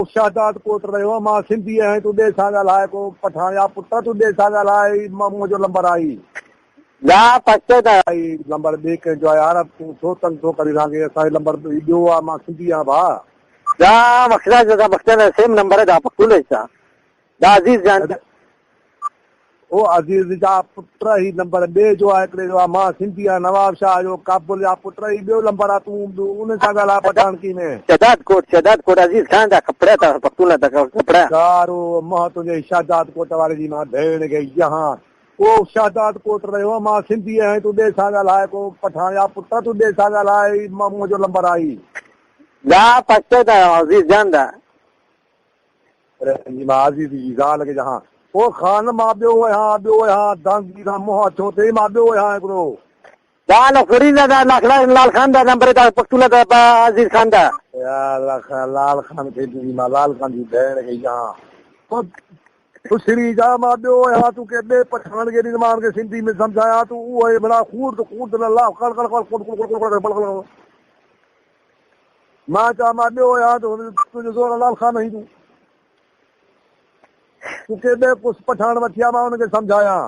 शादात कोट रहियो मां सिंधी आहीं तूं ॾे सां ॻाल्हाए को पठान या पुट तूं ॾे सां ॻाल्हाए मुंहिंजो नंबर आई जा पछे त आई नंबर ॿिए कंहिंजो आहे यार तूं छो तंग थो करी रहांगे असांजो नंबर ॿियो आहे मां सिंधी आहियां भाउ जा मक़सद सेम नंबर है जा पक्कूले सा जा अजीज जान ओ अजीज जा पुट ही नंबर ॿिए जो आहे हिकिड़े जो आहे मां सिंधी आहियां नवाब शाह जो काबुल जा पुट ही ॿियो नंबर आहे तूं उन सां ॻाल्हाए पठानकी में शहदाद कोट अजीज खान जा कपड़ा था पक्कूला था कपड़ा यारो मां तुंहिंजे शादात कोट वारे जी मां भेण गई जहां ओ शादात कोट रहियो मां सिंधी आहीं तूं ॾे सां ॻाल्हाए को पठान या पुट तूं ॾे सां ॻाल्हाए मुंहिंजो नंबर आई जा पछे त अजीज जान दा मां अजीज जी ॻाल्हि के जहां ओ खान मां ॿियो आहियां दांगी खां मुंहुं छो थिए मां ॿियो आहियां हिकिड़ो लाल फरीदा दा लाल खान दा नंबर था पक्कूला था अजीज खान दा लाल खान खे मां लाल खान जी भेण गई जहां खुशरी जा मां ॿियो आहियां तूं के ॿिए पठान खे ॾिन मां हुनखे सिंधी में सम्झायां तूं उहो बड़ा कूड़ मां चवां मां ॿियो आहियां तुंहिंजो ज़ोर लाल खान आहीं तूं के ॿिए कुझु पठान वठी मां हुनखे सम्झायां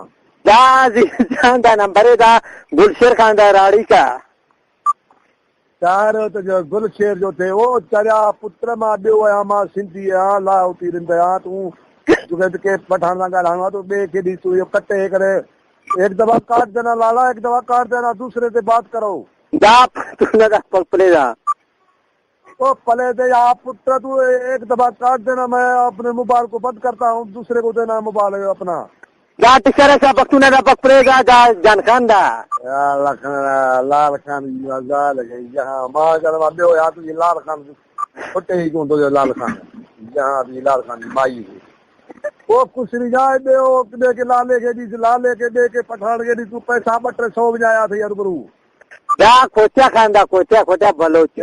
जा अजीज जान दा नंबर था गुलशेर खान दा राड़ी का चार तुंहिंजो गुलशेर जो थिए ओ चरिया पुत्र मां ॿियो आहियां मां सिंधी आहियां लाहौती रिंद आहियां तूं के पठान सां ॻाल्हाइणो आहे तूं ॿिए खे ॾिस तूं इहो कटे करे एक दफ़ा काट देना लाला एक दफ़ा काट देना दूसरे से बात करो जा पकड़े जा ओ पले दे या पुत्र तू एक दफा काट देना मैं अपने मोबाइल को बंद करता हूँ दूसरे को देना मोबाइल अपना जा टिकर सा पक्कूला दा पकड़ेगा जा जान खान दा लाल खान जहाँ मां चवां ॿियो या तुंहिंजी लाल खान पुटे ई कोन तुंहिंजो लाल खान जहाँ तुंहिंजी लाल खान जी माई ओ कुझु रिझाए ॿियो ॿिए खे लाले खे ॾिस लाले खे ॿिए खे पठान खे ॾिस तूं पैसा 200-300 विझाया अथई अरूबरू जा खोचा खान दा खोचा बलोच